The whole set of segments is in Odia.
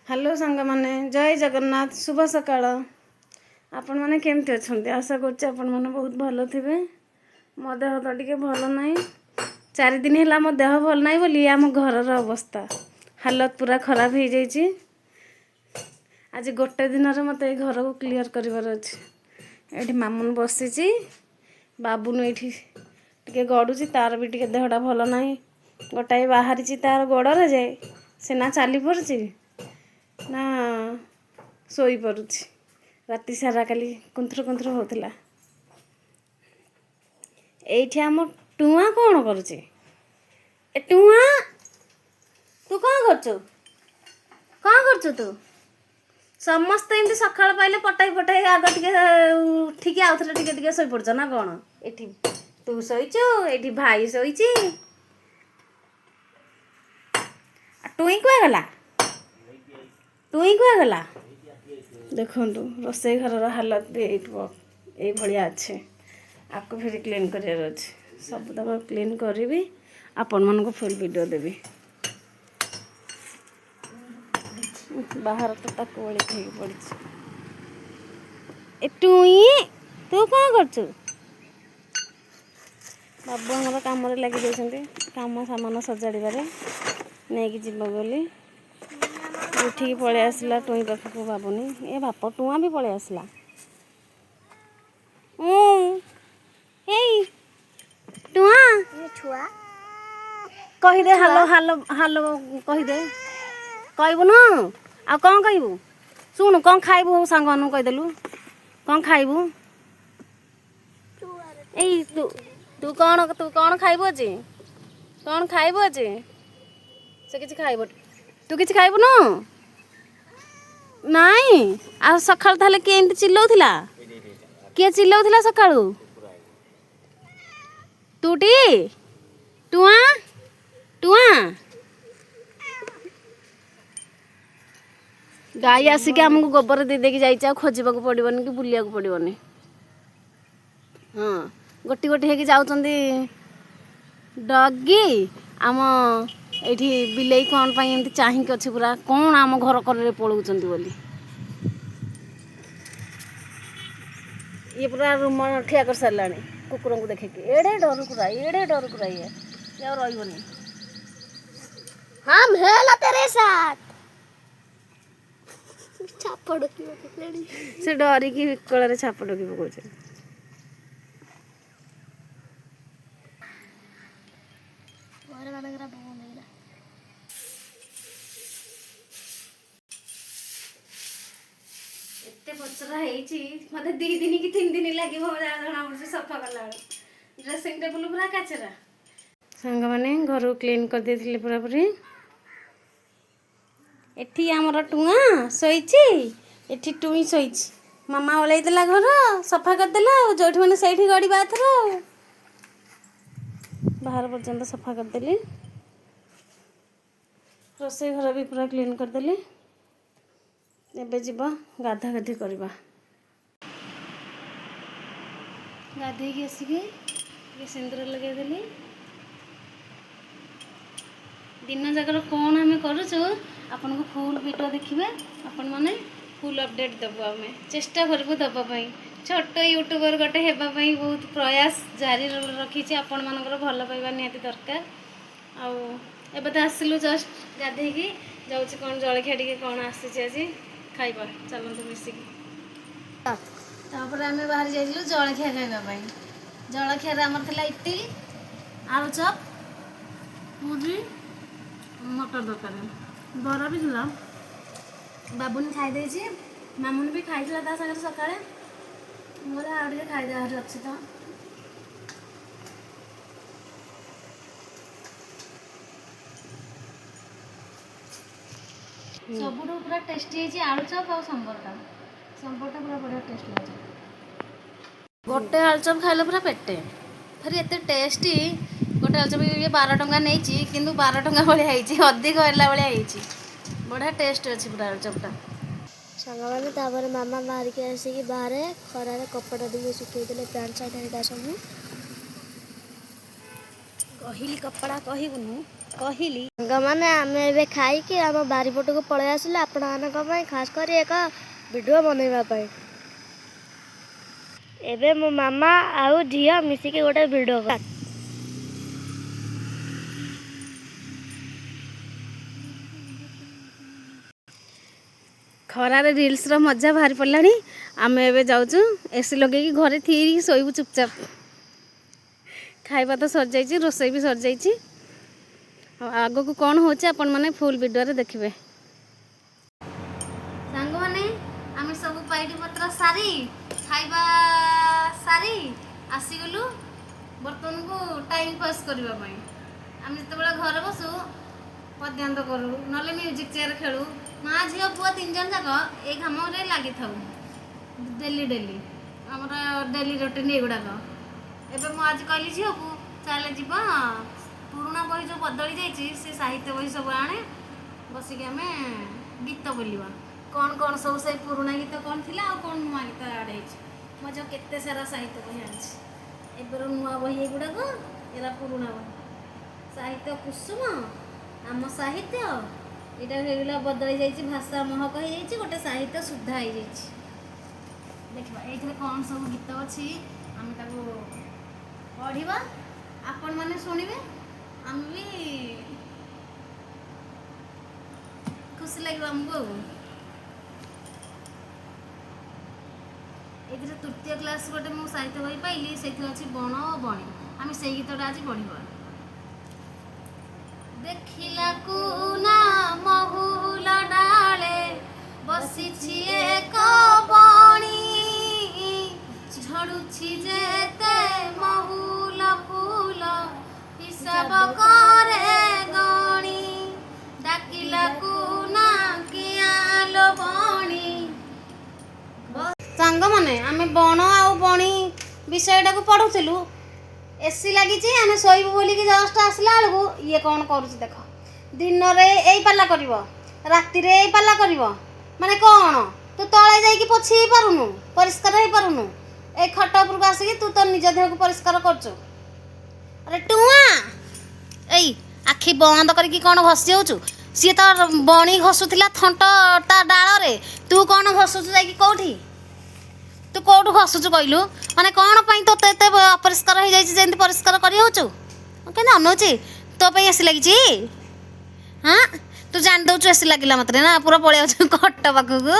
हेलो सांग माने जय जगन्नाथ शुभ सकाळ। आपण माने केमती अछंती आशा करछि आपण माने बहुत भलो थिबे। मो देह तो टिके भलो नाही 4 दिन हैला मो देह भल नाही बोली आम घरर अवस्था हालत पूरा खराब हो जाइछि। आज गोटे दिन रे मते घर को क्लियर करिवार अछि। एठी मामुन बसिछि बाबुन एठी टिके गडुछि तार भी टिके देहडा भलो नाही। गोटाई बाहरिछि तार गोडरे जाय सेना चाली पड़छि ना सोई पड़ुछि। राति सारा काली कुंथ्र कुंथ्र होतला। एठी हम टुआ कोन करूछि ए टुआ तू कोन करछु तू समस्त एमती सकाळ पाइले पटाई पटाई आग टिके उठिकी आउथरे टिके टिके सोई पड़छ ना कोन। एठी तू सोईछु एठी भाई सोईछि टुई कुआ गला देखंतु रोसई घर हालत भी यही भाया अच्छे। आपको फिर क्लीन करार अच्छे सब तक क्लीन करी आपण मन को फुल वीडियो देवी। बाहर तो तक बड़ी पड़ी ए टुई तू कौन करछु बाबू हमारा काम लगी जाइछन्ते काम सामान सजाड़े नहीं कि जीव बोली उठिकी पलि आसला टुई पाखक बाबुनी ए बाप टुआ भी पलि आसला। टुआ कहीदे हालो हालो हालो कहीदे कहबू न आ कौन कहबू शुणु कौन खाइबू सांग मानू कहीदेलु कौन खाइबू ए तू कौन खाइबू आज कौन खाइबू आज से किसी खाइब तू किसी खाइबू न नाई आ सकाळ ताले के एंती चिल्लाउथिला के चिल्लाउथिला सकाळू टूटी टुआ टुआ गाई आसिक आमको गोबर दे देकी जाइए खोजा पड़ोनी कि बुलिया पड़ोनी। हाँ गोटी गोटी होगी जाऊँगी डगी आम एठी बिलेई कौन पाई एमती चाहिक अच्छे पूरा कौन आम घर कर पलाउंट बोली ये पूरा रूम ठिया कर सारा कुकुर को देखिए एड़े डरुकुरा ये रही हम हेला तेरे साथ छाप डकी से डरिकी विकल छाप डकी पकाउछे। एते पचरा मत 2 दिन कि 3 दिन लगे जना पड़े सफा कला ड्रेसिंग टेबल पूरा काचरा सांग मैंने घर क्लीन कर देथिले पूरा पूरी। एठी आमर टुआ सोईची एठी टुई सोईची मामा ओलाई देला घर सफा कर देला जोठी माने सेठी गड़ी बाथर बाहर पर्यंत सफा कर देली। रोसई घर भी पूरा क्लीन कर देली। एबे जीवा गाधा गाधी करवा गाधे की आसिके सिंदूर लगे देली। दिन जाकर कौन आम करूँ आपन को फुल वीडियो देखिए आपण मैंने फुल अपडेट देबू आम चेष्टा करूँ दवाई छोट यूट्यूबर गोटे हेबाई बहुत प्रयास जारी रखी आपण मानकर भल पाइबा निहाती दरकार। आबे तो आसिलु जस्ट गाधे जाऊँ कौन जलखिया टी कौन आसी आज खाइबा चलतु मिसिकी तापर आम बाहर जाइलु जलखिया खाइबाई। जलखिया आमर था इडली आलू चप पूरी मटर दरकार बरा भी था बाबुनी खाई मामुन भी खाई सागर सका मोर आगे खाईदे आहरी अच्छी तो सब पूरा टेस्टी है आलू चप और संबरटा पूरा बढ़िया टेस्ट लगे गोटे आलू चप खाइले पूरा पेटे फिर एत टेस्टी गोटे आलू चप ये 12 टंका नहीं कि 12 टंका भाई अधिक है बढ़िया टेस्ट अच्छी पूरा आलू चपटा सांग मैंने तापर मामा मारिक आसिक बाहर खरार कपड़ा दिए सुखे प्यांट सार्ट है सब କହିଲି କପଡ଼ା କହିବୁନୁ କହିଲି। ସାଙ୍ଗମାନେ ଆମେ ଏବେ ଖାଇକି ଆମ ବାରିପଟକୁ ପଳେଇ ଆସିଲେ ଆପଣମାନଙ୍କ ପାଇଁ ଖାସ୍ କରି ଏକ ଭିଡ଼ିଓ ବନେଇବା ପାଇଁ। ଏବେ ମୋ ମାମା ଆଉ ଝିଅ ମିଶିକି ଗୋଟେ ଭିଡ଼ିଓ ଖରାରେ ରିଲ୍ସର ମଜା ବାହାରି ପଡ଼ିଲାଣି। ଆମେ ଏବେ ଯାଉଛୁ ଏସି ଲଗେଇକି ଘରେ ଥିରିକି ଶୋଇବୁ ଚୁପଚାପ। ଖାଇବା ତ ସରିଯାଇଛି, ରୋଷେଇ ବି ସରିଯାଇଛି। ଆଗକୁ କ'ଣ ହେଉଛି ଆପଣମାନେ ଫୁଲ୍ ଭିଡ଼ିଓରେ ଦେଖିବେ। ସାଙ୍ଗମାନେ ଆମେ ସବୁ ପାଇଟି ପତ୍ର ସାରି ଖାଇବା ସାରି ଆସିଗଲୁ ବର୍ତ୍ତମାନକୁ ଟାଇମ୍ ପାସ୍ କରିବା ପାଇଁ। ଆମେ ଯେତେବେଳେ ଘରେ ବସୁ ପଦ୍ୟାନ୍ତ କରୁ, ନହେଲେ ମ୍ୟୁଜିକ୍ ଚେୟାର ଖେଳୁ। ମା ଝିଅ ପୁଅ 3 ଜଣ ଯାକ ଏଇ କାମରେ ଲାଗିଥାଉ ଡେଲି ଆମର ଡେଲି ରୁଟିନ୍ ଏଗୁଡ଼ାକ। ଏବେ ମୁଁ ଆଜି କହିଲି ଝିଅକୁ ଚାଲେ ଯିବା ପୁରୁଣା ବହି ଯେଉଁ ବଦଳି ଯାଇଛି ସେ ସାହିତ୍ୟ ବହି ସବୁ ଆଣେ, ବସିକି ଆମେ ଗୀତ ବୋଲିବା। କ'ଣ ସବୁ ସେଇ ପୁରୁଣା ଗୀତ କ'ଣ ଥିଲା ଆଉ କ'ଣ ନୂଆ ଗୀତ ଆଡ଼୍ ହେଇଛି। ମୋ ଯେଉଁ କେତେ ସାରା ସାହିତ୍ୟ ବହି ଆଣିଛି। ଏବେର ନୂଆ ବହି ଏଗୁଡ଼ାକ, ଏରା ପୁରୁଣା ବହି। ସାହିତ୍ୟ କୁସୁମ, ଆମ ସାହିତ୍ୟ ଏଇଟା ହେଇଗଲା ବଦଳି ଯାଇଛି, ଭାଷା ମହକ ହେଇଯାଇଛି, ଗୋଟେ ସାହିତ୍ୟ ସୁଦ୍ଧା ହେଇଯାଇଛି। ଦେଖିବା ଏଇଥିରେ କ'ଣ ସବୁ ଗୀତ ଅଛି, ଆମେ ତାକୁ ପଢ଼ିବା, ଆପଣମାନେ ଶୁଣିବେ, ଆମେ ବି ଖୁସି ଲାଗିବ ଆମକୁ। ଆଉ ଏଥିରେ 3ୟ କ୍ଲାସ୍ ଗୋଟେ ମୁଁ ସାହିତ୍ୟ ବହି ପାଇଲି, ସେଇଥିରେ ଅଛି ବଣ ଓ ବଣୀ। ଆମେ ସେଇ ଗୀତଟା ଆଜି ପଢ଼ିବା। ଦେଖିଲାକୁ ନା ମହୁଲ ଡାଳେ ବସିଛି ଏକ ବଣୀ, ଝଡ଼ୁଛି ଯେତେ ମହୁଲ ଫୁଲ ହିସାବ କରେ ଗଣି, ଡାକିଲାକୁ ନା କିଆଲୋ ବଣୀ। ସାଙ୍ଗମାନେ ଆମେ ବଣ ଆଉ ବଣୀ ବିଷୟଟାକୁ ପଢ଼ୁଥିଲୁ। ଏସି ଲାଗିଛି, ଆମେ ଶୋଇବୁ ବୋଲିକି ଜଷ୍ଟ ଆସିଲା ବେଳକୁ ଇଏ କ'ଣ କରୁଛି ଦେଖ। ଦିନରେ ଏଇ ପାଲା କରିବ, ରାତିରେ ଏଇ ପାଲା କରିବ। ମାନେ କ'ଣ ତୁ ତଳେ ଯାଇକି ପୋଛି ହେଇପାରୁନୁ, ପରିଷ୍କାର ହେଇପାରୁନୁ, ଏଇ ଖଟ ଉପରକୁ ଆସିକି ତୁ ତୋ ନିଜ ଦେହକୁ ପରିଷ୍କାର କରୁଛୁ। ଆରେ ଟୁଆଁ, ଏଇ ଆଖି ବନ୍ଦ କରିକି କ'ଣ ଘଷି ହେଉଛୁ? ସିଏ ତ ବଣୀ ଘଷୁଥିଲା ଥଣ୍ଟ ତା ଡାଳରେ, ତୁ କ'ଣ ଘଷୁଛୁ ଯାଇକି କେଉଁଠି? ତୁ କେଉଁଠୁ ଘଷୁଛୁ କହିଲୁ? ମାନେ କ'ଣ ପାଇଁ ତୋତେ ଏତେ ଅପରିଷ୍କାର ହେଇଯାଇଛି ଯେମିତି ପରିଷ୍କାର କରି ହେଉଛୁ? କେମିତି ଅନଉଛି? ତୋ ପାଇଁ ଏସି ଲାଗିଛି? ହଁ ତୁ ଜାଣି ଦେଉଛୁ ଏସି ଲାଗିଲା ମାତ୍ରେ ନା ପୁରା ପଳେଇ ଆଉଛୁ ଖଟ ପାଖକୁ।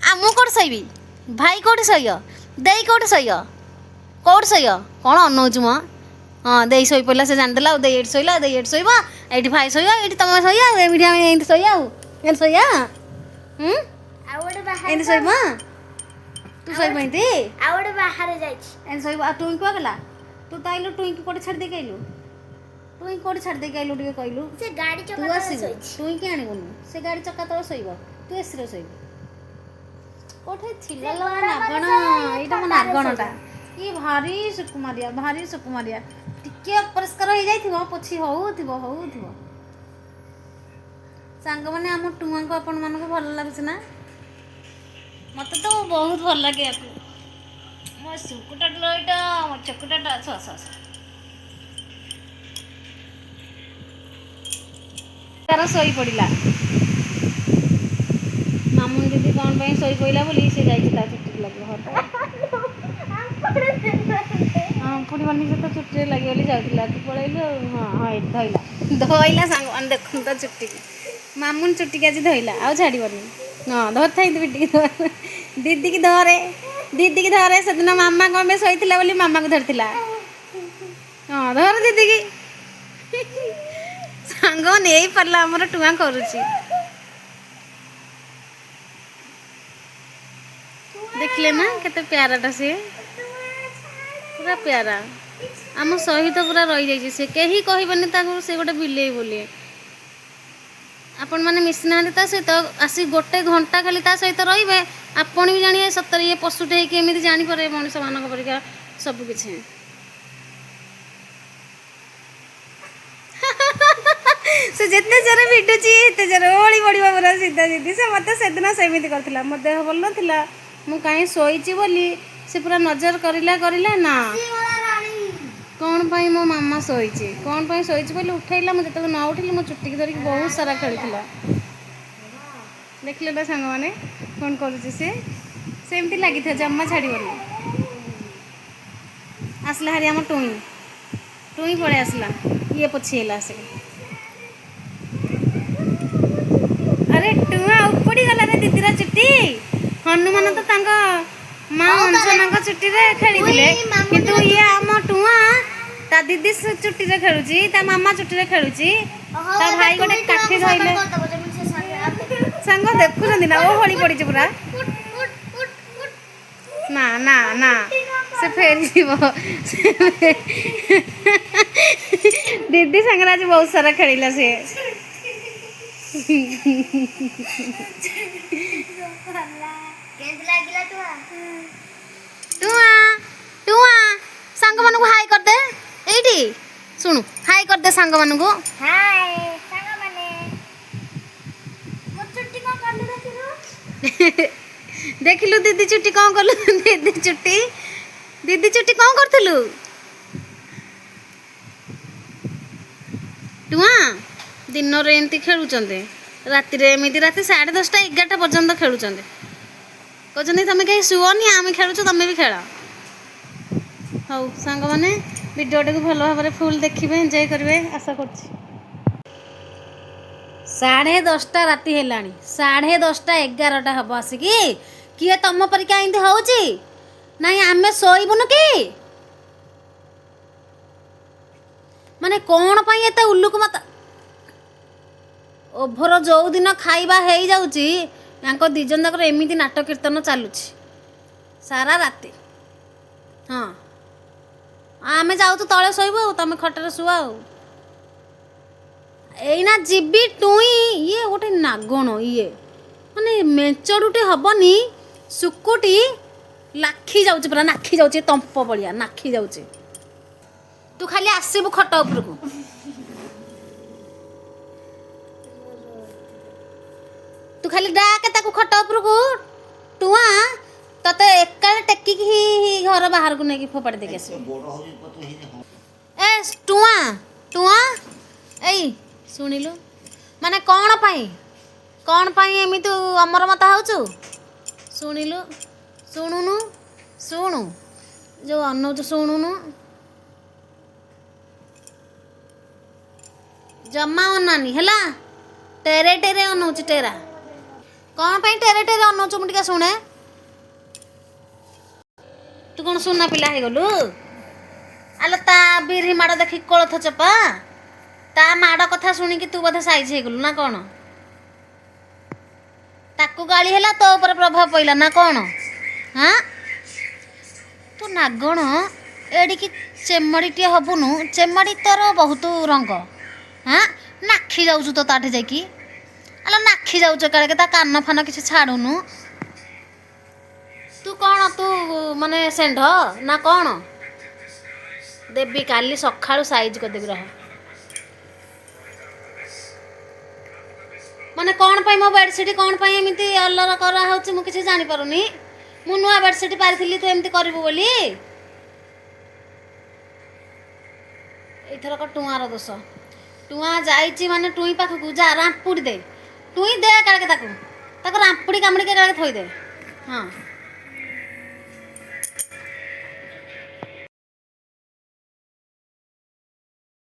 ଆଉ ମୁଁ କେଉଁଠି ଶୋଇବି? ଭାଇ କେଉଁଠି ଶୋଇବ? ଦେଇ କେଉଁଠି ଶୋଇବ? କେଉଁଠି ଶୋଇବ? କ'ଣ ଅନଉଛୁ ମ? ହଁ ଦେଇ ଶୋଇ ପଡ଼ିଲା, ସେ ଜାଣିଦେଲା। ଆଉ ଦେଇ ଏଇଠି ଶୋଇଲା, ଦେଇ ଏଇଠି ଶୋଇବ, ଏଇଠି ଭାଇ ଶୋଇବ, ଏଇଠି ତମେ ଶୋଇବ, ଏମିତି ଆମେ ଏମିତି ଶୋଇବା। ଆଉ ଏମିତି ଶୋଇବା, ଏମିତି ଶୋଇବ। ତୁ ଶୋଇବ ଏମିତି? ଆଉ ଗୋଟେ ବାହାରେ ଯାଇଛି ଏମିତି ଶୋଇବ। ଆଉ ଟୁଇଁ କୁଆ ଗଲା? ତୁ ତ ଆଇଲୁ, ଟୁଇଁକି କୋଉଠି ଛାଡ଼ି ଦେଇକି ଆଇଲୁ? ଟୁଇଁ କୋଉଠି ଛାଡ଼ି ଦେଇକି ଆଇଲୁ ଟିକେ କହିଲୁ? ସେ ଗାଡ଼ି ତୁ ଚକା ଆସିବୁ, ଟୁଇଁକି ଆଣିବୁନୁ, ସେ ଗାଡ଼ି ଚକା ତଳେ ଶୋଇବ, ତୁ ଏସିରେ ଶୋଇବୁ। କୋଉଠି ଥିଲା ଲୋ ନାଗଣ? ଏଇଟା ମୋ ନାଗଣଟା। ଇଏ ଭାରି ସୁକୁମାରିଆ, ଭାରି ସୁକୁମାରିଆ। ଟିକେ ଅପରିଷ୍କାର ହେଇଯାଇଥିବ, ପୋଛି ହଉଥିବ। ସାଙ୍ଗମାନେ ଆମ ଟୁଆଁଙ୍କୁ ଆପଣମାନଙ୍କୁ ଭଲ ଲାଗୁଛି ନା? ମୋତେ ତ ବହୁତ ଭଲ ଲାଗେ ଆକୁ। ମୋ ସୁକୁଟାଟା ଲୋ ଏଇଟା, ମୋ ଚକୁଟାଟା। ତାର ଶୋଇ ପଡ଼ିଲା। ମାମୁନି ଦିଦି କ'ଣ ପାଇଁ ଶୋଇ ପଡ଼ିଲା ବୋଲି ସେ ଯାଇଛି ତା ଚୁଟିରେ ଲାଗିବ। ହଁ ପୁଡ଼ିବନି, ସେ ତ ଚୁଟିରେ ଲାଗିବ ବୋଲି ଯାଉଥିଲା। ତୁ ପଳେଇଲୁ ଆଉ। ହଁ ଏଇଠି ଧଇଲା ସାଙ୍ଗମାନେ ଦେଖନ୍ତୁ ତା ଚୁଟିକି। ମାମୁନି ଚୁଟିକି ଆଜି ଧଇଲା, ଆଉ ଛାଡ଼ିବନି। ହଁ ଧରିଥାଇ ଦିଦିକି ଧରେ। ସେଦିନ ମାମା କ'ଣ ପାଇଁ ଶୋଇଥିଲା ବୋଲି ମାମାକୁ ଧରିଥିଲା। ହଁ ଧର ଦିଦିକି। ସାଙ୍ଗମାନେ ଏଇ ପାଲା ଆମର ଟୁଆଁ କରୁଛି। ଦେଖିଲେ ନା କେତେ ପ୍ୟାରାଟା ସିଏ, ପୁରା ପ୍ୟାରା। ଆମ ସହିତ ପୁରା ରହିଯାଇଛି ସେ, କେହି କହିବେନି ତାକୁ ସେ ଗୋଟେ ବିଲେଇ ବୋଲି। ଆପଣମାନେ ମିଶିନାହାନ୍ତି ତା ସହିତ, ଆସି 1 ଘଣ୍ଟା ଖାଲି ତା ସହିତ ରହିବେ, ଆପଣ ବି ଜାଣିବେ ସତରେ ଇଏ ପଶୁଟେ ହେଇକି ଏମିତି ଜାଣିପାରେ ମଣିଷମାନଙ୍କ ପରିକା ସବୁକିଛି। ସେ ଯେତେ ଜୋରେ ଭିଡୁଛି ଏତେ ଜୋରେ ଓଳି ପଡ଼ିବ ପୁରା ସିଧା ସିଧି। ସେ ମୋତେ ସେଦିନ ସେମିତି କରିଥିଲା, ମୋ ଦେହ ଭଲ ନଥିଲା, ମୁଁ କାହିଁ ଶୋଇଛି ବୋଲି ସେ ପୁରା ନଜର କରିଲା ନା। କ'ଣ ପାଇଁ ମୋ ମାମା ଶୋଇଛି, କ'ଣ ପାଇଁ ଶୋଇଛି ବୋଲି ଉଠେଇଲା। ମୁଁ ଯେତେବେଳେ ନ ଉଠିଲି ମୋ ଚୁଟିକି ଧରିକି ବହୁତ ସାରା ଖେଳୁଥିଲା। ଦେଖିଲେ ନା ସାଙ୍ଗମାନେ କ'ଣ କରୁଛି ସେ, ସେମିତି ଲାଗିଥାଏ, ଜମା ଛାଡ଼ିବନି। ଆସିଲା ହାରି ଆମ ଟୁଇଁ ପଳେଇ ଆସିଲା, ଇଏ ପୋଛି ହେଲା ଆସିକି। ଆରେ ଟୁଆ ଉପଡ଼ି ଗଲା ରେ ଦିଦିର ଚୁଟି। ହନୁମାନ ତ ତାଙ୍କ ମା ଅଞ୍ଜନାଙ୍କ ଚୁଟିରେ ଖେଳିଥିଲେ, କିନ୍ତୁ ଇଏ ଆମ ଟୁଆ ତା ଦିଦି ଚୁଟିରେ ଖେଳୁଛି, ତା ମାମା ଚୁଟିରେ ଖେଳୁଛି। ତା ଭାଇ ଗୋଟେ କାଠି ଧଇଲେ, ସାଙ୍ଗ ଦେଖୁଛନ୍ତି ନା, ଓ ହଳି ପଡ଼ିଛି ପୁରା। ନା ନା ନା ସେ ଫେରିଯିବ। ଦିଦି ସାଙ୍ଗରେ ଆଜି ବହୁତ ସାରା ଖେଳିଲା ସେ। ଟୁଆ ସାଙ୍ଗମାନଙ୍କୁ ହାଇ କରିଦେ। ଏଇଠି ଶୁଣୁ, ହାଇ କରିଦେ ସାଙ୍ଗମାନଙ୍କୁ। ଦେଖିଲୁ ଦିଦି ଚୁଟି କ'ଣ କଲୁ? ଦିଦି ଚୁଟି କ'ଣ କରୁଥିଲୁ? ଟୁଆ ଦିନରେ ଏମିତି ଖେଳୁଛନ୍ତି, ରାତିରେ ଏମିତି ରାତି 10:30 11ଟା ପର୍ଯ୍ୟନ୍ତ ଖେଳୁଛନ୍ତି। କହୁଛନ୍ତି ତମେ କେହି ଶୁଅନି, ଆମେ ଖେଳୁଛୁ, ତମେ ବି ଖେଳ। ହଉ ସାଙ୍ଗମାନେ, ଭିଡ଼ିଓଟାକୁ ଭଲ ଭାବରେ ଫୁଲ୍ ଦେଖିବେ, ଏନ୍ଜୟ କରିବେ ଆଶା କରୁଛି। 10:30 ରାତି ହେଲାଣି, 10:30 11ଟା ହେବ ଆସିକି। କିଏ ତମ ପରିକା ଏମିତି ହେଉଛି? ନାଇଁ ଆମେ ଶୋଇବୁନୁ କି? ମାନେ କ'ଣ ପାଇଁ ଏତେ ଉଲ୍ଲୁକ ମତ? ଓଭର ଯେଉଁ ଦିନ ଖାଇବା ହେଇଯାଉଛି, ତାଙ୍କ ଦୁଇ ଜଣ ଯାକର ଏମିତି ନାଟ କୀର୍ତ୍ତନ ଚାଲୁଛି ସାରା ରାତି। ହଁ, ଆମେ ଯାଉଛୁ ତଳେ ଶୋଇବୁ, ଆଉ ତମେ ଖଟରେ ଶୁଅ। ଆଉ ଏଇନା ଯିବି ଟୁଇଁ। ଇଏ ଗୋଟେ ନାଗଣ, ଇଏ ମାନେ ମେଞ୍ଚଡ଼ୁଟେ ହବନି, ଶୁକୁଟି ଲାଖି ଯାଉଛି ପୁରା, ନାଖି ଯାଉଛି, ତମ୍ପ ଭଳିଆ ନାଖି ଯାଉଛି। ତୁ ଖାଲି ଆସିବୁ ଖଟ ଉପରକୁ। ତୁ ଖାଲି ଡାକେ ତାକୁ ଖଟ ଉପରକୁ। ଟୁଆ ତତେ ଏକାଳେ ଟେକିକି ଘର ବାହାରକୁ ନେଇକି ଫୋପାଡ଼ି ଦେଇକି ଆସିବୁ। ଏ ଟୁଆ ଏଇ ଶୁଣିଲୁ, ମାନେ କ'ଣ ପାଇଁ ଏମିତି ଅମର ମତା ହେଉଛୁ? ଶୁଣିଲୁ, ଶୁଣୁନୁ, ଶୁଣୁ ଯେଉଁ ଅନଉଛୁ, ଶୁଣୁନୁ, ଜମା ଅନାନି ହେଲା। ଟେରେ ଟେରେ ଅନଉଛି, ଟେରା। କ'ଣ ପାଇଁ ଟେରେ ଟେରେ ଅନଉଛୁ ମୁଁ ଟିକେ ଶୁଣେ। ତୁ କ'ଣ ସୁନା ପିଲା ହେଇଗଲୁ? ଆଲୋ ତା ବିରି ମାଡ଼ ଦେଖି କୋଳଥ ଚପା, ତା ମାଡ଼ କଥା ଶୁଣିକି ତୁ ବୋଧେ ସାଇଜ ହେଇଗଲୁ ନା କ'ଣ? ତାକୁ ଗାଳି ହେଲା, ତୋ ଉପରେ ପ୍ରଭାବ ପଇଲା ନା କ'ଣ? ହାଁ, ତୁ ନାଗଣ ଏଡ଼ିକି ଚେମଡ଼ିଟିଏ ହବୁନୁ, ଚେମଡ଼ି ତୋର ବହୁତ ରଙ୍ଗ। ହାଁ, ନାଖି ଯାଉଛୁ ତ ତାଠି ଯାଇକି। ଆଲୋ ନାଖି ଯାଉଛୁ ଏକାବେଳେ, ତା କାନ ଫାନ କିଛି ଛାଡ଼ୁନୁ। ତୁ କ'ଣ, ତୁ ମାନେ ଷେଣ୍ଢ ନା କ'ଣ? ଦେବି କାଲି ସକାଳୁ ସାଇଜ କରିଦେବି, ରହ। ମାନେ କ'ଣ ପାଇଁ ମୋ ବେଡ଼ସିଟ୍ କ'ଣ ପାଇଁ ଏମିତି ଅଲର କରାହେଉଛି ମୁଁ କିଛି ଜାଣିପାରୁନି। ମୁଁ ନୂଆ ବେଡ଼ସିଟ୍ ପାରିଥିଲି ତୁ ଏମିତି କରିବୁ ବୋଲି। ଏଇଥରକ ଟୁଆଁର ଦୋଷ। ଟୁଆଁ ଯାଇଛି ମାନେ ଟୁଇଁ ପାଖକୁ ଯା, ରାମ୍ପୁଡ଼ି ଦେ। ଟୁଇଁ ଦେ ଏକାବେଳେ ତାକୁ ରାମ୍ପୁଡ଼ି କାମୁଡ଼ିକି ଏକାବେଳେ ଥୋଇଦେ। ହଁ।